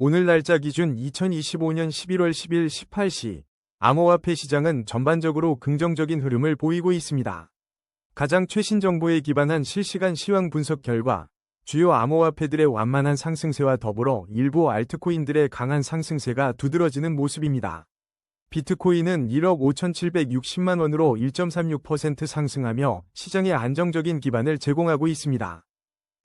오늘 날짜 기준 2025년 11월 10일 18시 암호화폐 시장은 전반적으로 긍정적인 흐름을 보이고 있습니다. 가장 최신 정보에 기반한 실시간 시황 분석 결과 주요 암호화폐들의 완만한 상승세와 더불어 일부 알트코인들의 강한 상승세가 두드러지는 모습입니다. 비트코인은 1억 5,760만 원으로 1.36% 상승하며 시장에 안정적인 기반을 제공하고 있습니다.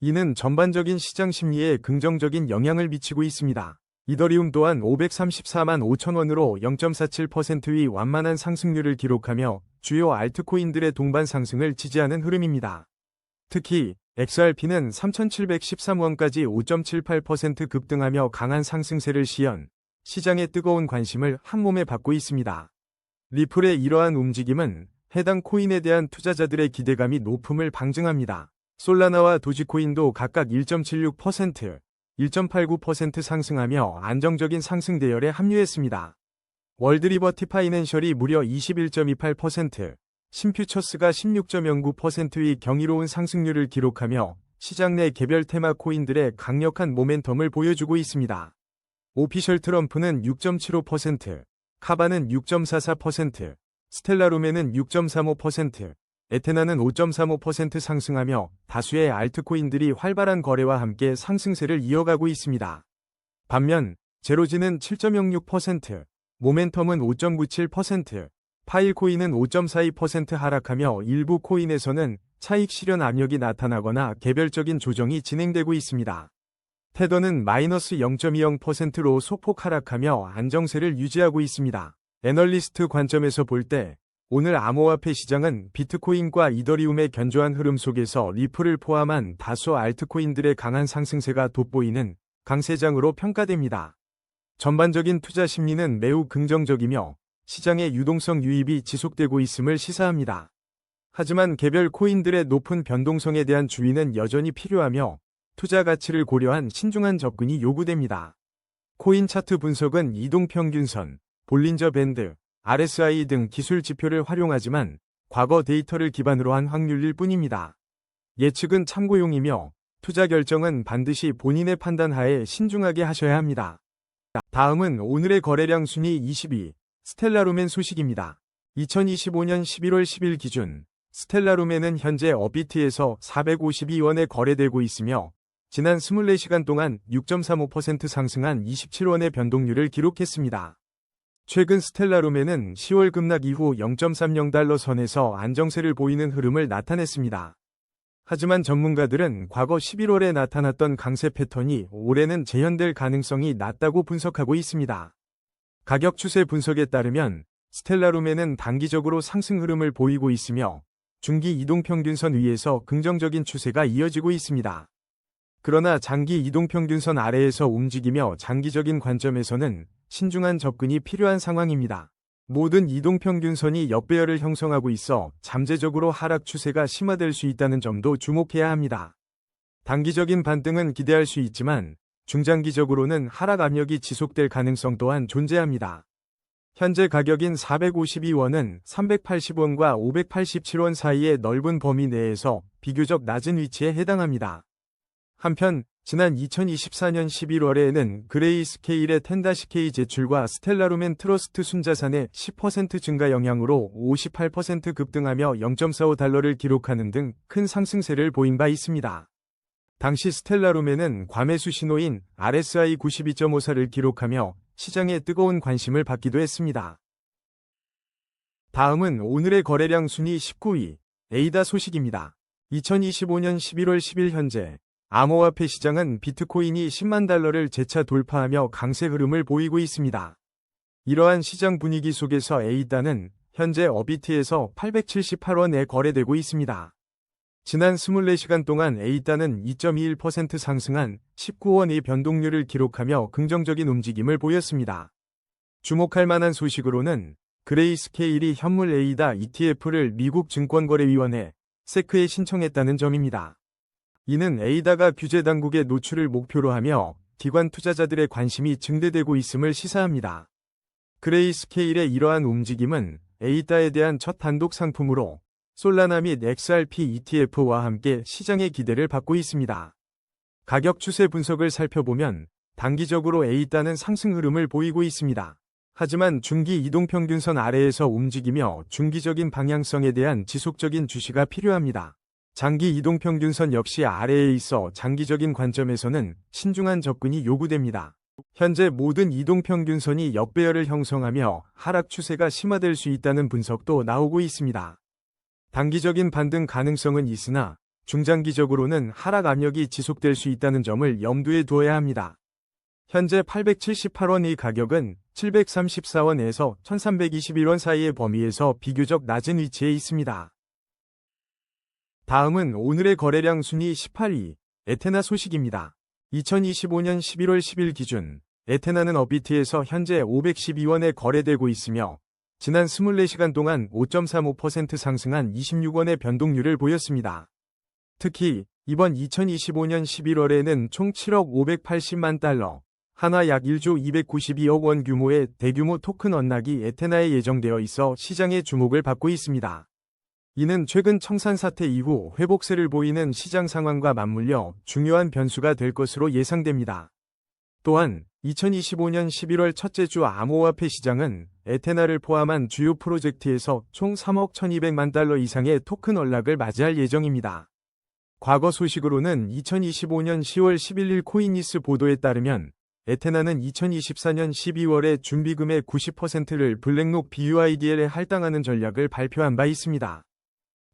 이는 전반적인 시장 심리에 긍정적인 영향을 미치고 있습니다. 이더리움 또한 534만 5천 원으로 0.47%의 완만한 상승률을 기록하며 주요 알트코인들의 동반 상승을 지지하는 흐름입니다. 특히 XRP는 3,713원까지 5.78% 급등하며 강한 상승세를 시연, 시장의 뜨거운 관심을 한몸에 받고 있습니다. 리플의 이러한 움직임은 해당 코인에 대한 투자자들의 기대감이 높음을 방증합니다. 솔라나와 도지코인도 각각 1.76%, 1.89% 상승하며 안정적인 상승 대열에 합류했습니다. 월드리버티 파이낸셜이 무려 21.28%, 신퓨처스가 16.09%의 경이로운 상승률을 기록하며 시장 내 개별 테마 코인들의 강력한 모멘텀을 보여주고 있습니다. 오피셜 트럼프는 6.75%, 카바는 6.44%, 스텔라룸에는 6.35%, 에테나는 5.35% 상승하며 다수의 알트코인들이 활발한 거래와 함께 상승세를 이어가고 있습니다. 반면 제로지는 7.06%, 모멘텀은 5.97%, 파일코인은 5.42% 하락하며 일부 코인에서는 차익 실현 압력이 나타나거나 개별적인 조정이 진행되고 있습니다. 테더는 마이너스 0.20%로 소폭 하락하며 안정세를 유지하고 있습니다. 애널리스트 관점에서 볼 때 오늘 암호화폐 시장은 비트코인과 이더리움의 견조한 흐름 속에서 리플을 포함한 다수 알트코인들의 강한 상승세가 돋보이는 강세장으로 평가됩니다. 전반적인 투자 심리는 매우 긍정적이며 시장의 유동성 유입이 지속되고 있음을 시사합니다. 하지만 개별 코인들의 높은 변동성에 대한 주의는 여전히 필요하며 투자 가치를 고려한 신중한 접근이 요구됩니다. 코인 차트 분석은 이동평균선, 볼린저 밴드, RSI 등 기술 지표를 활용하지만 과거 데이터를 기반으로 한 확률일 뿐입니다. 예측은 참고용이며 투자 결정은 반드시 본인의 판단하에 신중하게 하셔야 합니다. 다음은 오늘의 거래량 순위 22, 스텔라룸엔 소식입니다. 2025년 11월 10일 기준 스텔라룸엔은 현재 업비트에서 452원에 거래되고 있으며 지난 24시간 동안 6.35% 상승한 27원의 변동률을 기록했습니다. 최근 스텔라룸엔은 10월 급락 이후 0.30달러 선에서 안정세를 보이는 흐름을 나타냈습니다. 하지만 전문가들은 과거 11월에 나타났던 강세 패턴이 올해는 재현될 가능성이 낮다고 분석하고 있습니다. 가격 추세 분석에 따르면 스텔라룸엔은 단기적으로 상승 흐름을 보이고 있으며 중기 이동평균선 위에서 긍정적인 추세가 이어지고 있습니다. 그러나 장기 이동평균선 아래에서 움직이며 장기적인 관점에서는 신중한 접근이 필요한 상황입니다. 모든 이동평균선이 역배열을 형성하고 있어 잠재적으로 하락 추세가 심화될 수 있다는 점도 주목해야 합니다. 단기적인 반등은 기대할 수 있지만 중장기적으로는 하락 압력이 지속될 가능성 또한 존재합니다. 현재 가격인 452원은 380원과 587원 사이의 넓은 범위 내에서 비교적 낮은 위치에 해당합니다. 한편 지난 2024년 11월에는 그레이스케일의 10-K 제출과 스텔라룸엔 트러스트 순자산의 10% 증가 영향으로 58% 급등하며 0.45달러를 기록하는 등 큰 상승세를 보인 바 있습니다. 당시 스텔라룸엔은 과매수 신호인 RSI 92.54를 기록하며 시장에 뜨거운 관심을 받기도 했습니다. 다음은 오늘의 거래량 순위 19위, 에이다 소식입니다. 2025년 11월 10일 현재 암호화폐 시장은 비트코인이 10만 달러를 재차 돌파하며 강세 흐름을 보이고 있습니다. 이러한 시장 분위기 속에서 에이다는 현재 업비트에서 878원에 거래되고 있습니다. 지난 24시간 동안 에이다는 2.21% 상승한 19원의 변동률을 기록하며 긍정적인 움직임을 보였습니다. 주목할 만한 소식으로는 그레이스케일이 현물 에이다 ETF를 미국 증권거래위원회 세크에 신청했다는 점입니다. 이는 에이다가 규제 당국의 노출을 목표로 하며 기관 투자자들의 관심이 증대되고 있음을 시사합니다. 그레이스케일의 이러한 움직임은 에이다에 대한 첫 단독 상품으로 솔라나 및 XRP ETF와 함께 시장의 기대를 받고 있습니다. 가격 추세 분석을 살펴보면 단기적으로 A단은 상승 흐름을 보이고 있습니다. 하지만 중기 이동평균선 아래에서 움직이며 중기적인 방향성에 대한 지속적인 주시가 필요합니다. 장기 이동평균선 역시 아래에 있어 장기적인 관점에서는 신중한 접근이 요구됩니다. 현재 모든 이동평균선이 역배열을 형성하며 하락 추세가 심화될 수 있다는 분석도 나오고 있습니다. 단기적인 반등 가능성은 있으나 중장기적으로는 하락 압력이 지속될 수 있다는 점을 염두에 두어야 합니다. 현재 878원의 가격은 734원에서 1321원 사이의 범위에서 비교적 낮은 위치에 있습니다. 다음은 오늘의 거래량 순위 18위, 에테나 소식입니다. 2025년 11월 10일 기준, 에테나는 업비트에서 현재 512원에 거래되고 있으며, 지난 24시간 동안 5.35% 상승한 26원의 변동률을 보였습니다. 특히, 이번 2025년 11월에는 총 7억 580만 달러, 한화 약 1조 292억 원 규모의 대규모 토큰 언락이 에테나에 예정되어 있어 시장의 주목을 받고 있습니다. 이는 최근 청산 사태 이후 회복세를 보이는 시장 상황과 맞물려 중요한 변수가 될 것으로 예상됩니다. 또한 2025년 11월 첫째 주 암호화폐 시장은 에테나를 포함한 주요 프로젝트에서 총 3억 1200만 달러 이상의 토큰 언락을 맞이할 예정입니다. 과거 소식으로는 2025년 10월 11일 코인니스 보도에 따르면 에테나는 2024년 12월에 준비금의 90%를 블랙록 BUIDL에 할당하는 전략을 발표한 바 있습니다.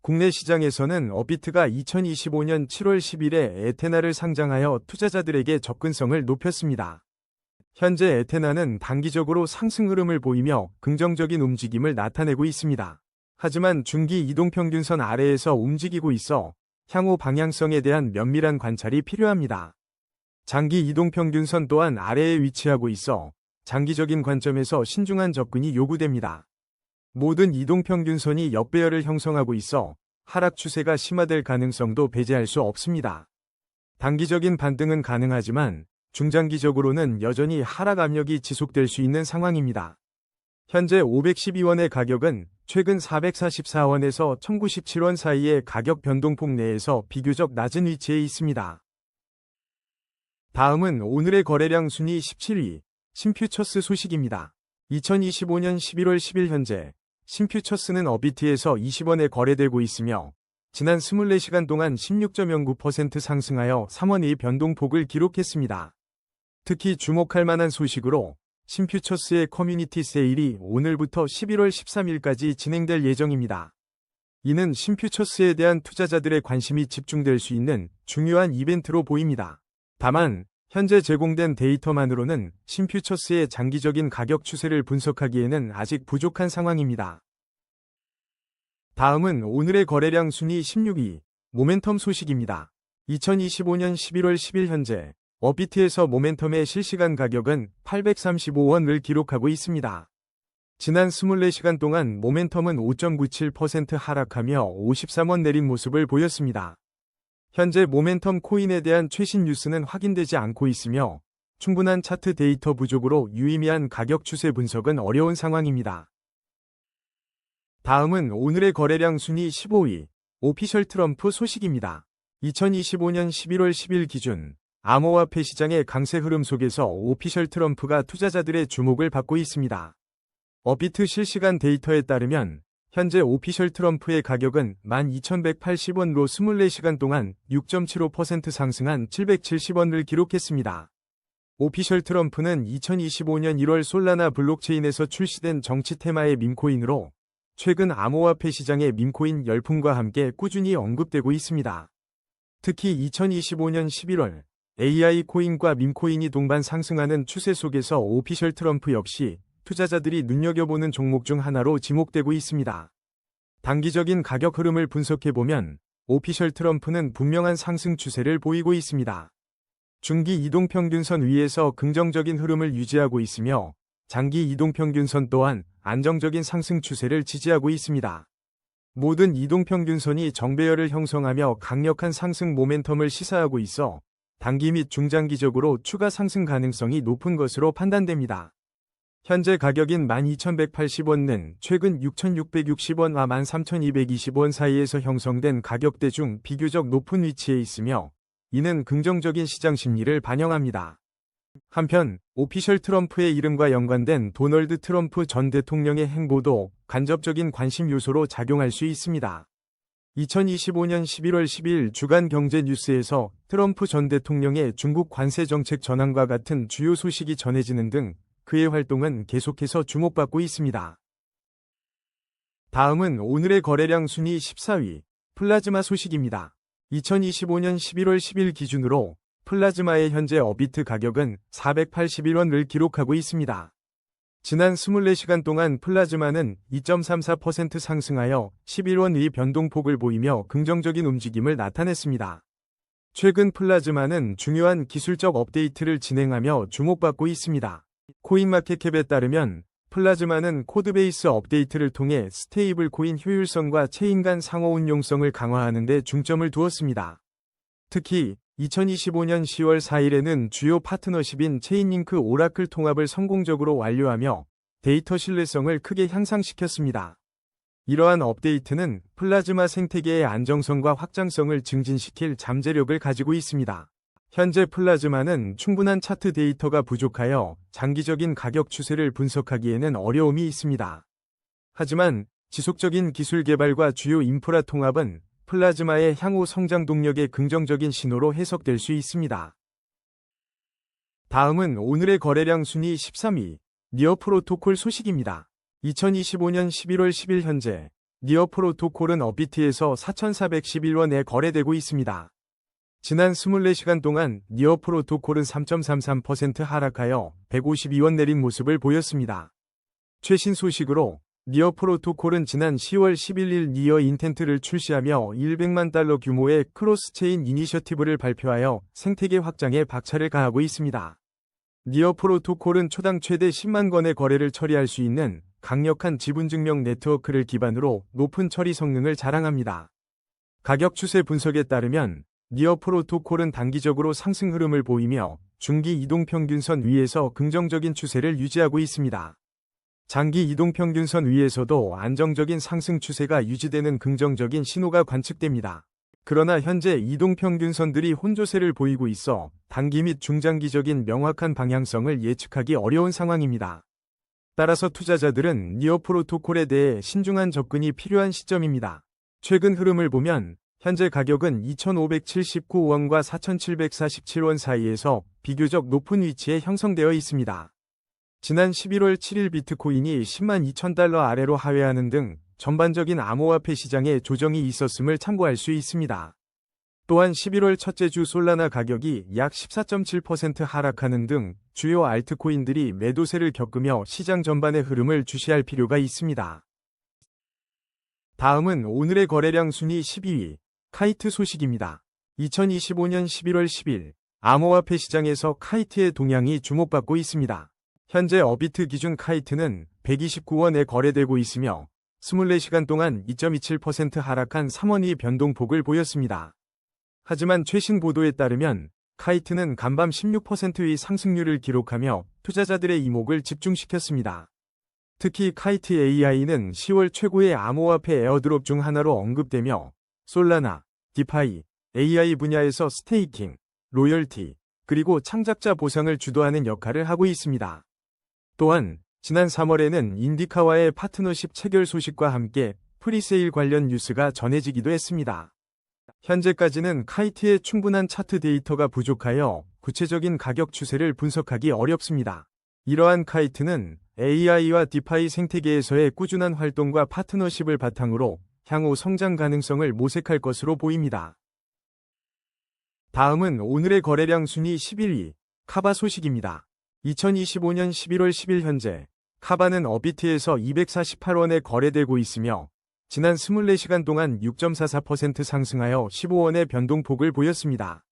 국내 시장에서는 업비트가 2025년 7월 10일에 에테나를 상장하여 투자자들에게 접근성을 높였습니다. 현재 에테나는 단기적으로 상승 흐름을 보이며 긍정적인 움직임을 나타내고 있습니다. 하지만 중기 이동평균선 아래에서 움직이고 있어 향후 방향성에 대한 면밀한 관찰이 필요합니다. 장기 이동평균선 또한 아래에 위치하고 있어 장기적인 관점에서 신중한 접근이 요구됩니다. 모든 이동평균선이 역배열을 형성하고 있어 하락 추세가 심화될 가능성도 배제할 수 없습니다. 단기적인 반등은 가능하지만 중장기적으로는 여전히 하락 압력이 지속될 수 있는 상황입니다. 현재 512원의 가격은 최근 444원에서 1097원 사이의 가격 변동폭 내에서 비교적 낮은 위치에 있습니다. 다음은 오늘의 거래량 순위 17위, 심퓨처스 소식입니다. 2025년 11월 10일 현재 심퓨처스는 업비트에서 20원에 거래되고 있으며 지난 24시간 동안 16.09% 상승하여 3원의 변동폭을 기록했습니다. 특히 주목할 만한 소식으로 심퓨처스의 커뮤니티 세일이 오늘부터 11월 13일까지 진행될 예정입니다. 이는 심퓨처스에 대한 투자자들의 관심이 집중될 수 있는 중요한 이벤트로 보입니다. 다만 현재 제공된 데이터만으로는 심퓨처스의 장기적인 가격 추세를 분석하기에는 아직 부족한 상황입니다. 다음은 오늘의 거래량 순위 16위, 모멘텀 소식입니다. 2025년 11월 10일 현재 업비트에서 모멘텀의 실시간 가격은 835원을 기록하고 있습니다. 지난 24시간 동안 모멘텀은 5.97% 하락하며 53원 내린 모습을 보였습니다. 현재 모멘텀 코인에 대한 최신 뉴스는 확인되지 않고 있으며 충분한 차트 데이터 부족으로 유의미한 가격 추세 분석은 어려운 상황입니다. 다음은 오늘의 거래량 순위 15위, 오피셜 트럼프 소식입니다. 2025년 11월 10일 기준 암호화폐 시장의 강세 흐름 속에서 오피셜 트럼프가 투자자들의 주목을 받고 있습니다. 업비트 실시간 데이터에 따르면 현재 오피셜 트럼프의 가격은 12,180원으로 24시간 동안 6.75% 상승한 770원을 기록했습니다. 오피셜 트럼프는 2025년 1월 솔라나 블록체인에서 출시된 정치 테마의 밈코인으로 최근 암호화폐 시장의 밈코인 열풍과 함께 꾸준히 언급되고 있습니다. 특히 2025년 11월 AI 코인과 밈코인이 동반 상승하는 추세 속에서 오피셜 트럼프 역시 투자자들이 눈여겨보는 종목 중 하나로 지목되고 있습니다. 단기적인 가격 흐름을 분석해보면 오피셜 트럼프는 분명한 상승 추세를 보이고 있습니다. 중기 이동평균선 위에서 긍정적인 흐름을 유지하고 있으며 장기 이동평균선 또한 안정적인 상승 추세를 지지하고 있습니다. 모든 이동평균선이 정배열을 형성하며 강력한 상승 모멘텀을 시사하고 있어 단기 및 중장기적으로 추가 상승 가능성이 높은 것으로 판단됩니다. 현재 가격인 12,180원은 최근 6,660원과 13,220원 사이에서 형성된 가격대 중 비교적 높은 위치에 있으며 이는 긍정적인 시장 심리를 반영합니다. 한편 오피셜 트럼프의 이름과 연관된 도널드 트럼프 전 대통령의 행보도 간접적인 관심 요소로 작용할 수 있습니다. 2025년 11월 10일 주간 경제 뉴스에서 트럼프 전 대통령의 중국 관세 정책 전환과 같은 주요 소식이 전해지는 등 그의 활동은 계속해서 주목받고 있습니다. 다음은 오늘의 거래량 순위 14위, 플라즈마 소식입니다. 2025년 11월 10일 기준으로 플라즈마의 현재 어비트 가격은 481원을 기록하고 있습니다. 지난 24시간 동안 플라즈마는 2.34% 상승하여 11원의 변동폭을 보이며 긍정적인 움직임을 나타냈습니다. 최근 플라즈마는 중요한 기술적 업데이트를 진행하며 주목받고 있습니다. 코인마켓캡에 따르면 플라즈마는 코드베이스 업데이트를 통해 스테이블 코인 효율성과 체인 간 상호 운용성을 강화하는 데 중점을 두었습니다. 특히 2025년 10월 4일에는 주요 파트너십인 체인링크 오라클 통합을 성공적으로 완료하며 데이터 신뢰성을 크게 향상시켰습니다. 이러한 업데이트는 플라즈마 생태계의 안정성과 확장성을 증진시킬 잠재력을 가지고 있습니다. 현재 플라즈마는 충분한 차트 데이터가 부족하여 장기적인 가격 추세를 분석하기에는 어려움이 있습니다. 하지만 지속적인 기술 개발과 주요 인프라 통합은 플라즈마의 향후 성장 동력의 긍정적인 신호로 해석될 수 있습니다. 다음은 오늘의 거래량 순위 13위, 니어 프로토콜 소식입니다. 2025년 11월 10일 현재 니어 프로토콜은 업비트에서 4,411원에 거래되고 있습니다. 지난 24시간 동안 니어 프로토콜은 3.33% 하락하여 152원 내린 모습을 보였습니다. 최신 소식으로 니어 프로토콜은 지난 10월 11일 니어 인텐트를 출시하며 100만 달러 규모의 크로스체인 이니셔티브를 발표하여 생태계 확장에 박차를 가하고 있습니다. 니어 프로토콜은 초당 최대 10만 건의 거래를 처리할 수 있는 강력한 지분증명 네트워크를 기반으로 높은 처리 성능을 자랑합니다. 가격 추세 분석에 따르면 니어 프로토콜은 단기적으로 상승 흐름을 보이며 중기 이동평균선 위에서 긍정적인 추세를 유지하고 있습니다. 장기 이동평균선 위에서도 안정적인 상승 추세가 유지되는 긍정적인 신호가 관측됩니다. 그러나 현재 이동평균선들이 혼조세를 보이고 있어 단기 및 중장기적인 명확한 방향성을 예측하기 어려운 상황입니다. 따라서 투자자들은 니어 프로토콜에 대해 신중한 접근이 필요한 시점입니다. 최근 흐름을 보면 현재 가격은 2,579원과 4,747원 사이에서 비교적 높은 위치에 형성되어 있습니다. 지난 11월 7일 비트코인이 10만 2천 달러 아래로 하회하는 등 전반적인 암호화폐 시장에 조정이 있었음을 참고할 수 있습니다. 또한 11월 첫째 주 솔라나 가격이 약 14.7% 하락하는 등 주요 알트코인들이 매도세를 겪으며 시장 전반의 흐름을 주시할 필요가 있습니다. 다음은 오늘의 거래량 순위 12위, 카이트 소식입니다. 2025년 11월 10일 암호화폐 시장에서 카이트의 동향이 주목받고 있습니다. 현재 어비트 기준 카이트는 129원에 거래되고 있으며 24시간 동안 2.27% 하락한 3원의 변동폭을 보였습니다. 하지만 최신 보도에 따르면 카이트는 간밤 16%의 상승률을 기록하며 투자자들의 이목을 집중시켰습니다. 특히 카이트 AI는 10월 최고의 암호화폐 에어드롭 중 하나로 언급되며 솔라나, 디파이, AI 분야에서 스테이킹, 로열티, 그리고 창작자 보상을 주도하는 역할을 하고 있습니다. 또한 지난 3월에는 인디카와의 파트너십 체결 소식과 함께 프리세일 관련 뉴스가 전해지기도 했습니다. 현재까지는 카이트의 충분한 차트 데이터가 부족하여 구체적인 가격 추세를 분석하기 어렵습니다. 이러한 카이트는 AI와 디파이 생태계에서의 꾸준한 활동과 파트너십을 바탕으로 향후 성장 가능성을 모색할 것으로 보입니다. 다음은 오늘의 거래량 순위 11위, 카바 소식입니다. 2025년 11월 10일 현재 카바는 어비트에서 248원에 거래되고 있으며 지난 24시간 동안 6.44% 상승하여 15원의 변동폭을 보였습니다.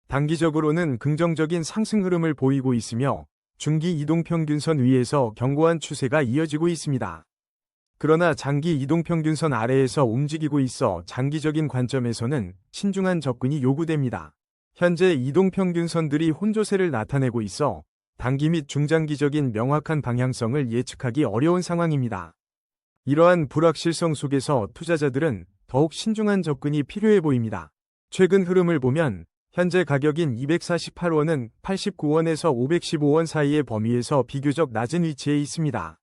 단기적으로는 긍정적인 상승 흐름을 보이고 있으며 중기 이동평균선 위에서 견고한 추세가 이어지고 있습니다. 그러나 장기 이동평균선 아래에서 움직이고 있어 장기적인 관점에서는 신중한 접근이 요구됩니다. 현재 이동평균선들이 혼조세를 나타내고 있어 단기 및 중장기적인 명확한 방향성을 예측하기 어려운 상황입니다. 이러한 불확실성 속에서 투자자들은 더욱 신중한 접근이 필요해 보입니다. 최근 흐름을 보면 현재 가격인 248원은 89원에서 515원 사이의 범위에서 비교적 낮은 위치에 있습니다.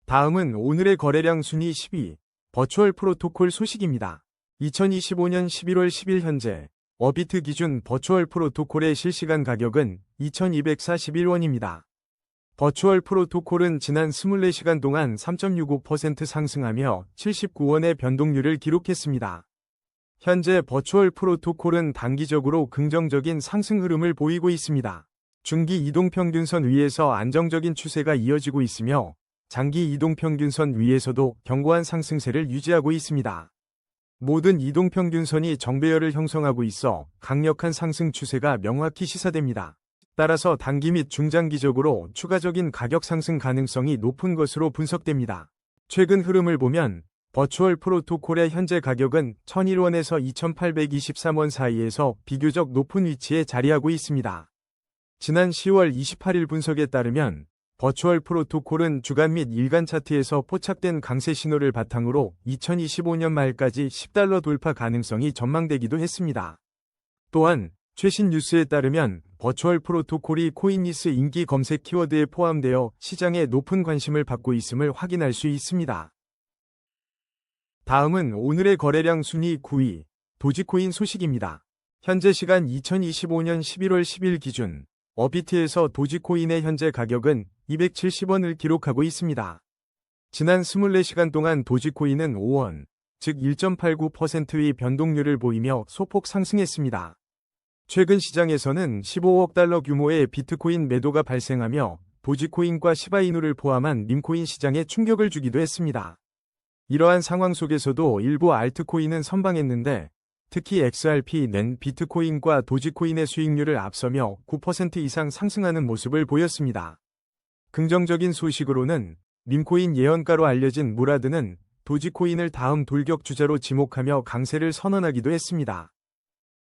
다음은 오늘의 거래량 순위 10위, 버추얼 프로토콜 소식입니다. 2025년 11월 10일 현재 어비트 기준 버추얼 프로토콜의 실시간 가격은 2241원입니다. 버추얼 프로토콜은 지난 24시간 동안 3.65% 상승하며 79원의 변동률을 기록했습니다. 현재 버추얼 프로토콜은 단기적으로 긍정적인 상승 흐름을 보이고 있습니다. 중기 이동평균선 위에서 안정적인 추세가 이어지고 있으며 장기 이동평균선 위에서도 견고한 상승세를 유지하고 있습니다. 모든 이동평균선이 정배열을 형성하고 있어 강력한 상승 추세가 명확히 시사됩니다. 따라서 단기 및 중장기적으로 추가적인 가격 상승 가능성이 높은 것으로 분석됩니다. 최근 흐름을 보면 버추얼 프로토콜의 현재 가격은 1001원에서 2823원 사이에서 비교적 높은 위치에 자리하고 있습니다. 지난 10월 28일 분석에 따르면 버추얼 프로토콜은 주간 및 일간 차트에서 포착된 강세 신호를 바탕으로 2025년 말까지 $10 돌파 가능성이 전망되기도 했습니다. 또한 최신 뉴스에 따르면 버추얼 프로토콜이 코인리스 인기 검색 키워드에 포함되어 시장에 높은 관심을 받고 있음을 확인할 수 있습니다. 다음은 오늘의 거래량 순위 9위, 도지코인 소식입니다. 현재 시간 2025년 11월 10일 기준 어비트에서 도지코인의 현재 가격은 270원을 기록하고 있습니다. 지난 24시간 동안 도지코인은 5원, 즉 1.89%의 변동률을 보이며 소폭 상승했습니다. 최근 시장에서는 15억 달러 규모의 비트코인 매도가 발생하며 도지코인과 시바이누를 포함한 밈코인 시장에 충격을 주기도 했습니다. 이러한 상황 속에서도 일부 알트코인은 선방했는데 특히 XRP는 비트코인과 도지코인의 수익률을 앞서며 9% 이상 상승하는 모습을 보였습니다. 긍정적인 소식으로는 밈코인 예언가로 알려진 무라드는 도지코인을 다음 돌격 주자로 지목하며 강세를 선언하기도 했습니다.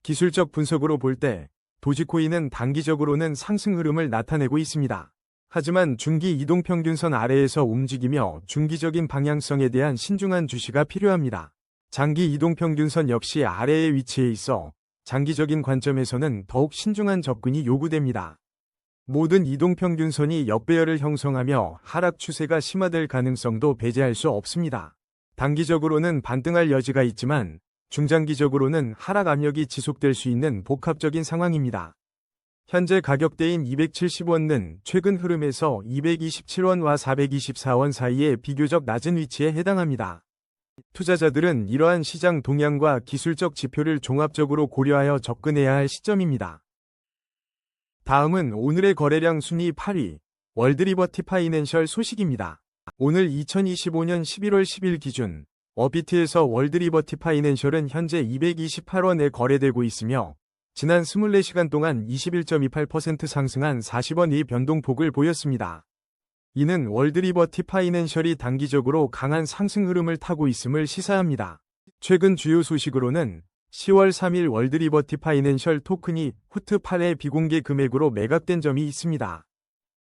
기술적 분석으로 볼 때 도지코인은 단기적으로는 상승 흐름을 나타내고 있습니다. 하지만 중기 이동평균선 아래에서 움직이며 중기적인 방향성에 대한 신중한 주시가 필요합니다. 장기 이동평균선 역시 아래의 위치에 있어 장기적인 관점에서는 더욱 신중한 접근이 요구됩니다. 모든 이동평균선이 역배열을 형성하며 하락 추세가 심화될 가능성도 배제할 수 없습니다. 단기적으로는 반등할 여지가 있지만 중장기적으로는 하락 압력이 지속될 수 있는 복합적인 상황입니다. 현재 가격대인 270원은 최근 흐름에서 227원과 424원 사이의 비교적 낮은 위치에 해당합니다. 투자자들은 이러한 시장 동향과 기술적 지표를 종합적으로 고려하여 접근해야 할 시점입니다. 다음은 오늘의 거래량 순위 8위, 월드리버티 파이낸셜 소식입니다. 오늘 2025년 11월 10일 기준 어비트에서 월드리버티 파이낸셜은 현재 228원에 거래되고 있으며 지난 24시간 동안 21.28% 상승한 40원의 변동폭을 보였습니다. 이는 월드리버티 파이낸셜이 단기적으로 강한 상승 흐름을 타고 있음을 시사합니다. 최근 주요 소식으로는 10월 3일 월드리버티 파이낸셜 토큰이 후트 8의 비공개 금액으로 매각된 점이 있습니다.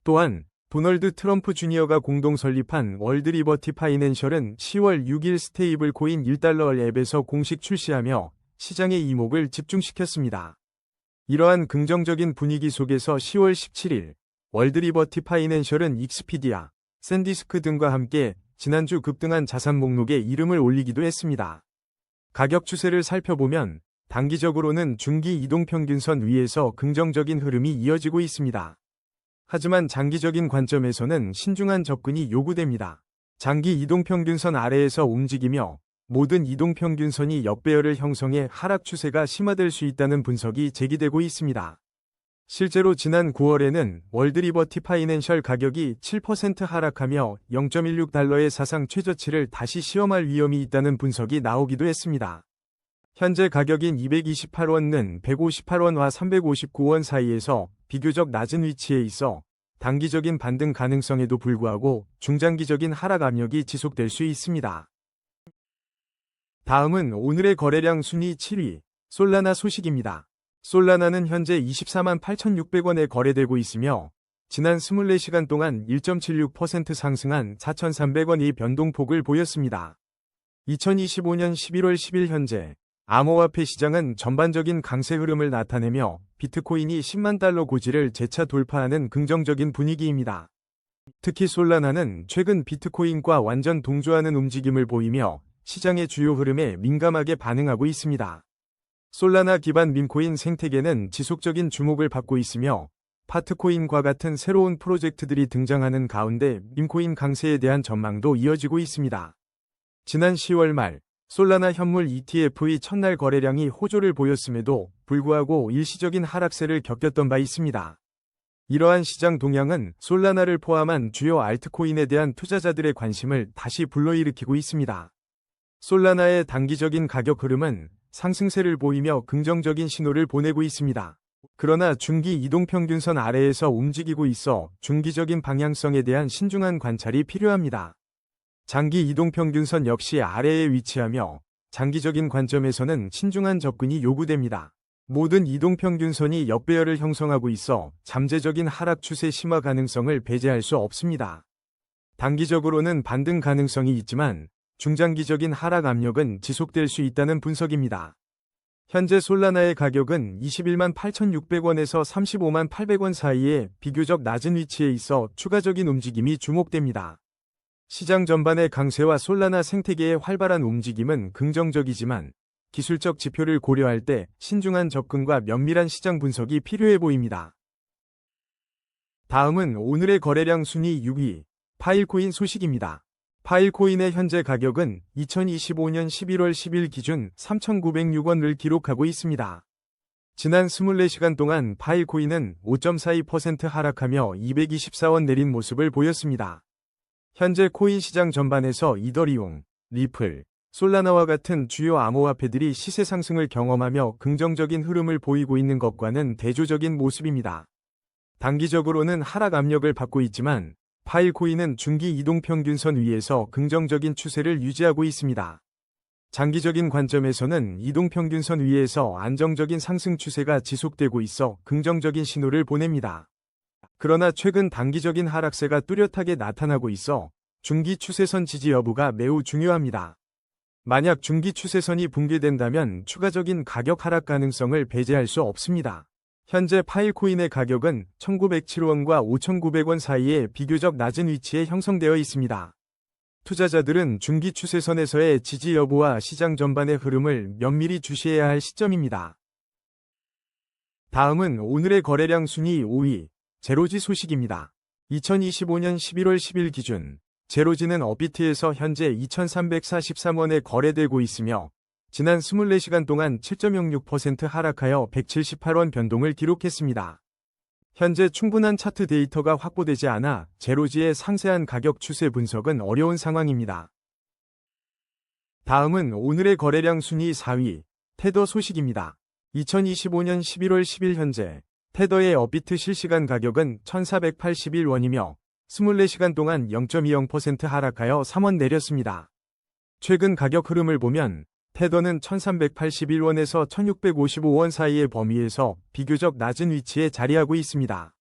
또한 도널드 트럼프 주니어가 공동 설립한 월드리버티 파이낸셜은 10월 6일 스테이블 코인 1달러 앱에서 공식 출시하며 시장의 이목을 집중시켰습니다. 이러한 긍정적인 분위기 속에서 10월 17일 월드리버티 파이낸셜은 익스피디아, 샌디스크 등과 함께 지난주 급등한 자산 목록에 이름을 올리기도 했습니다. 가격 추세를 살펴보면 단기적으로는 중기 이동평균선 위에서 긍정적인 흐름이 이어지고 있습니다. 하지만 장기적인 관점에서는 신중한 접근이 요구됩니다. 장기 이동평균선 아래에서 움직이며 모든 이동평균선이 역배열을 형성해 하락 추세가 심화될 수 있다는 분석이 제기되고 있습니다. 실제로 지난 9월에는 월드리버티 파이낸셜 가격이 7% 하락하며 0.16달러의 사상 최저치를 다시 시험할 위험이 있다는 분석이 나오기도 했습니다. 현재 가격인 228원은 158원과 359원 사이에서 비교적 낮은 위치에 있어 단기적인 반등 가능성에도 불구하고 중장기적인 하락 압력이 지속될 수 있습니다. 다음은 오늘의 거래량 순위 7위, 솔라나 소식입니다. 솔라나는 현재 24만 8,600원에 거래되고 있으며 지난 24시간 동안 1.76% 상승한 4,300원의 변동폭을 보였습니다. 2025년 11월 10일 현재 암호화폐 시장은 전반적인 강세 흐름을 나타내며 비트코인이 10만 달러 고지를 재차 돌파하는 긍정적인 분위기입니다. 특히 솔라나는 최근 비트코인과 완전 동조하는 움직임을 보이며 시장의 주요 흐름에 민감하게 반응하고 있습니다. 솔라나 기반 밈코인 생태계는 지속적인 주목을 받고 있으며 파트코인과 같은 새로운 프로젝트들이 등장하는 가운데 밈코인 강세에 대한 전망도 이어지고 있습니다. 지난 10월 말 솔라나 현물 ETF의 첫날 거래량이 호조를 보였음에도 불구하고 일시적인 하락세를 겪었던 바 있습니다. 이러한 시장 동향은 솔라나를 포함한 주요 알트코인에 대한 투자자들의 관심을 다시 불러일으키고 있습니다. 솔라나의 단기적인 가격 흐름은 상승세를 보이며 긍정적인 신호를 보내고 있습니다. 그러나 중기 이동평균선 아래에서 움직이고 있어 중기적인 방향성에 대한 신중한 관찰이 필요합니다. 장기 이동평균선 역시 아래에 위치하며 장기적인 관점에서는 신중한 접근이 요구됩니다. 모든 이동평균선이 역배열을 형성하고 있어 잠재적인 하락 추세 심화 가능성을 배제할 수 없습니다. 단기적으로는 반등 가능성이 있지만 중장기적인 하락 압력은 지속될 수 있다는 분석입니다. 현재 솔라나의 가격은 21만 8,600원에서 35만 800원 사이에 비교적 낮은 위치에 있어 추가적인 움직임이 주목됩니다. 시장 전반의 강세와 솔라나 생태계의 활발한 움직임은 긍정적이지만 기술적 지표를 고려할 때 신중한 접근과 면밀한 시장 분석이 필요해 보입니다. 다음은 오늘의 거래량 순위 6위, 파일코인 소식입니다. 파일코인의 현재 가격은 2025년 11월 10일 기준 3,906원을 기록하고 있습니다. 지난 24시간 동안 파일코인은 5.42% 하락하며 224원 내린 모습을 보였습니다. 현재 코인 시장 전반에서 이더리움, 리플, 솔라나와 같은 주요 암호화폐들이 시세 상승을 경험하며 긍정적인 흐름을 보이고 있는 것과는 대조적인 모습입니다. 단기적으로는 하락 압력을 받고 있지만 파일코인은 중기 이동평균선 위에서 긍정적인 추세를 유지하고 있습니다. 장기적인 관점에서는 이동평균선 위에서 안정적인 상승 추세가 지속되고 있어 긍정적인 신호를 보냅니다. 그러나 최근 단기적인 하락세가 뚜렷하게 나타나고 있어 중기 추세선 지지 여부가 매우 중요합니다. 만약 중기 추세선이 붕괴된다면 추가적인 가격 하락 가능성을 배제할 수 없습니다. 현재 파일코인의 가격은 1,907원과 5,900원 사이에 비교적 낮은 위치에 형성되어 있습니다. 투자자들은 중기 추세선에서의 지지 여부와 시장 전반의 흐름을 면밀히 주시해야 할 시점입니다. 다음은 오늘의 거래량 순위 5위, 제로지 소식입니다. 2025년 11월 10일 기준 제로지는 업비트에서 현재 2,343원에 거래되고 있으며 지난 24시간 동안 7.06% 하락하여 178원 변동을 기록했습니다. 현재 충분한 차트 데이터가 확보되지 않아 제로지의 상세한 가격 추세 분석은 어려운 상황입니다. 다음은 오늘의 거래량 순위 4위, 테더 소식입니다. 2025년 11월 10일 현재 테더의 업비트 실시간 가격은 1,481원이며 24시간 동안 0.20% 하락하여 3원 내렸습니다. 최근 가격 흐름을 보면 테더는 1,381원에서 1,655원 사이의 범위에서 비교적 낮은 위치에 자리하고 있습니다.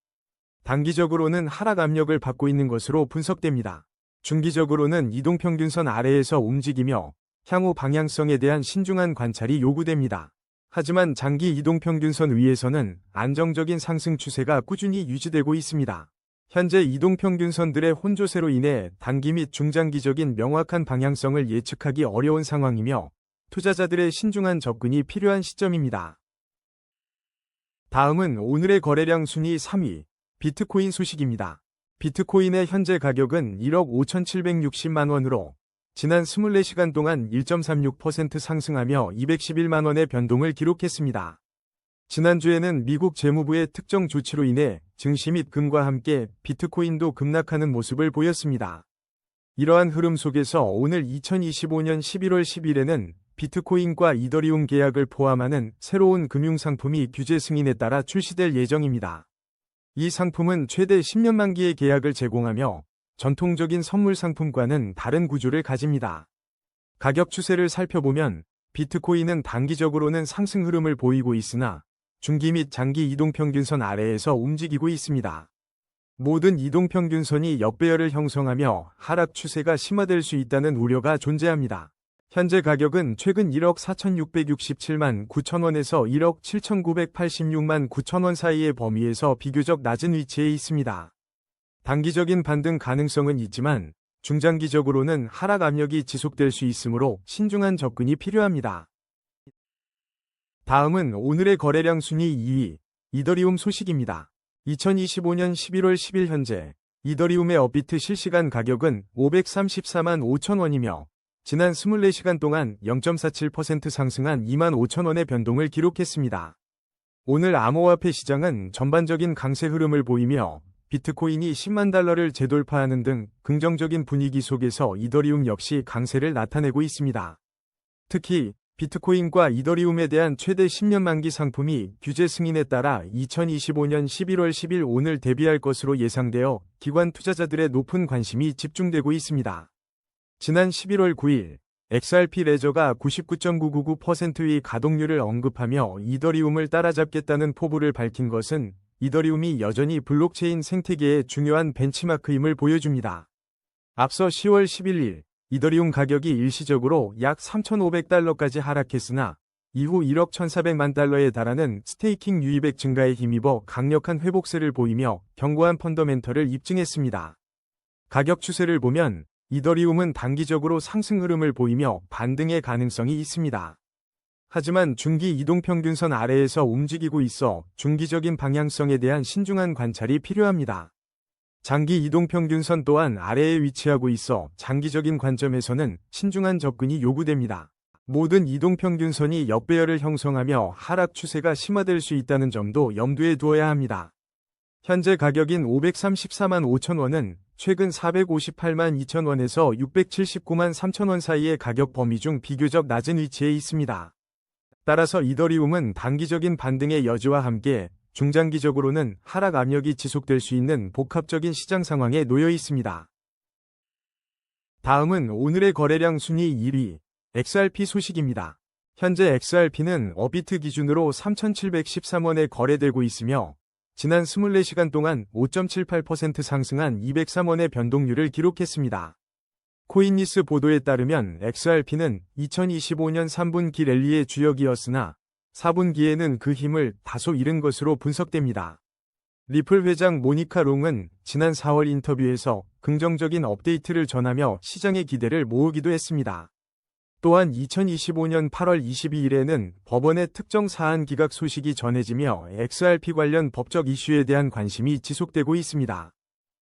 단기적으로는 하락 압력을 받고 있는 것으로 분석됩니다. 중기적으로는 이동평균선 아래에서 움직이며 향후 방향성에 대한 신중한 관찰이 요구됩니다. 하지만 장기 이동평균선 위에서는 안정적인 상승 추세가 꾸준히 유지되고 있습니다. 현재 이동평균선들의 혼조세로 인해 단기 및 중장기적인 명확한 방향성을 예측하기 어려운 상황이며 투자자들의 신중한 접근이 필요한 시점입니다. 다음은 오늘의 거래량 순위 3위, 비트코인 소식입니다. 비트코인의 현재 가격은 1억 5,760만 원으로 지난 24시간 동안 1.36% 상승하며 211만 원의 변동을 기록했습니다. 지난주에는 미국 재무부의 특정 조치로 인해 증시 및 금과 함께 비트코인도 급락하는 모습을 보였습니다. 이러한 흐름 속에서 오늘 2025년 11월 10일에는 비트코인과 이더리움 계약을 포함하는 새로운 금융상품이 규제 승인에 따라 출시될 예정입니다. 이 상품은 최대 10년 만기의 계약을 제공하며 전통적인 선물 상품과는 다른 구조를 가집니다. 가격 추세를 살펴보면 비트코인은 단기적으로는 상승 흐름을 보이고 있으나 중기 및 장기 이동평균선 아래에서 움직이고 있습니다. 모든 이동평균선이 역배열을 형성하며 하락 추세가 심화될 수 있다는 우려가 존재합니다. 현재 가격은 최근 1억 4,667만 9천원에서 1억 7,986만 9천원 사이의 범위에서 비교적 낮은 위치에 있습니다. 단기적인 반등 가능성은 있지만 중장기적으로는 하락 압력이 지속될 수 있으므로 신중한 접근이 필요합니다. 다음은 오늘의 거래량 순위 2위, 이더리움 소식입니다. 2025년 11월 10일 현재 이더리움의 업비트 실시간 가격은 534만 5천원이며 지난 24시간 동안 0.47% 상승한 2만 5천원의 변동을 기록했습니다. 오늘 암호화폐 시장은 전반적인 강세 흐름을 보이며 비트코인이 10만 달러를 재돌파하는 등 긍정적인 분위기 속에서 이더리움 역시 강세를 나타내고 있습니다. 특히 비트코인과 이더리움에 대한 최대 10년 만기 상품이 규제 승인에 따라 2025년 11월 10일 오늘 데뷔할 것으로 예상되어 기관 투자자들의 높은 관심이 집중되고 있습니다. 지난 11월 9일 XRP 레저가 99.999%의 가동률을 언급하며 이더리움을 따라잡겠다는 포부를 밝힌 것은 이더리움이 여전히 블록체인 생태계의 중요한 벤치마크임을 보여줍니다. 앞서 10월 11일 이더리움 가격이 일시적으로 약 3,500달러까지 하락했으나 이후 1억 1,400만 달러에 달하는 스테이킹 유입액 증가에 힘입어 강력한 회복세를 보이며 견고한 펀더멘털을 입증했습니다. 가격 추세를 보면 이더리움은 단기적으로 상승 흐름을 보이며 반등의 가능성이 있습니다. 하지만 중기 이동평균선 아래에서 움직이고 있어 중기적인 방향성에 대한 신중한 관찰이 필요합니다. 장기 이동평균선 또한 아래에 위치하고 있어 장기적인 관점에서는 신중한 접근이 요구됩니다. 모든 이동평균선이 역배열을 형성하며 하락 추세가 심화될 수 있다는 점도 염두에 두어야 합니다. 현재 가격인 534만 5천원은 최근 458만 2천원에서 679만 3천원 사이의 가격 범위 중 비교적 낮은 위치에 있습니다. 따라서 이더리움은 단기적인 반등의 여지와 함께 중장기적으로는 하락 압력이 지속될 수 있는 복합적인 시장 상황에 놓여 있습니다. 다음은 오늘의 거래량 순위 1위, XRP 소식입니다. 현재 XRP는 업비트 기준으로 3,713원에 거래되고 있으며 지난 24시간 동안 5.78% 상승한 203원의 변동률을 기록했습니다. 코인니스 보도에 따르면 XRP는 2025년 3분기 랠리의 주역이었으나 4분기에는 그 힘을 다소 잃은 것으로 분석됩니다. 리플 회장 모니카 롱은 지난 4월 인터뷰에서 긍정적인 업데이트를 전하며 시장의 기대를 모으기도 했습니다. 또한 2025년 8월 22일에는 법원의 특정 사안 기각 소식이 전해지며 XRP 관련 법적 이슈에 대한 관심이 지속되고 있습니다.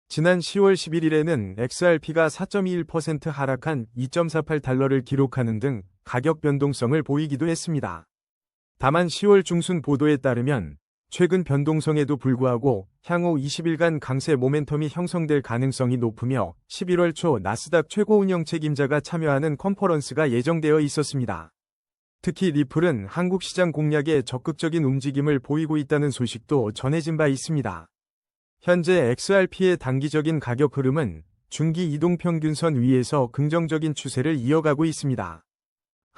지난 10월 11일에는 XRP가 4.21% 하락한 2.48달러를 기록하는 등 가격 변동성을 보이기도 했습니다. 다만 10월 중순 보도에 따르면 최근 변동성에도 불구하고 향후 20일간 강세 모멘텀이 형성될 가능성이 높으며 11월 초 나스닥 최고 운영 책임자가 참여하는 컨퍼런스가 예정되어 있었습니다. 특히 리플은 한국 시장 공략에 적극적인 움직임을 보이고 있다는 소식도 전해진 바 있습니다. 현재 XRP의 단기적인 가격 흐름은 중기 이동평균선 위에서 긍정적인 추세를 이어가고 있습니다.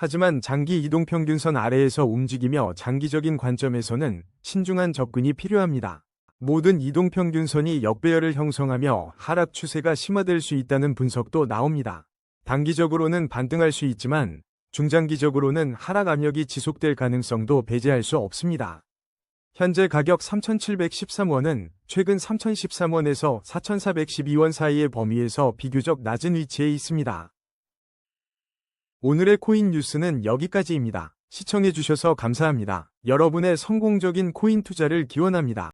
하지만 장기 이동평균선 아래에서 움직이며 장기적인 관점에서는 신중한 접근이 필요합니다. 모든 이동평균선이 역배열을 형성하며 하락 추세가 심화될 수 있다는 분석도 나옵니다. 단기적으로는 반등할 수 있지만 중장기적으로는 하락 압력이 지속될 가능성도 배제할 수 없습니다. 현재 가격 3,713원은 최근 3,013원에서 4,412원 사이의 범위에서 비교적 낮은 위치에 있습니다. 오늘의 코인 뉴스는 여기까지입니다. 시청해주셔서 감사합니다. 여러분의 성공적인 코인 투자를 기원합니다.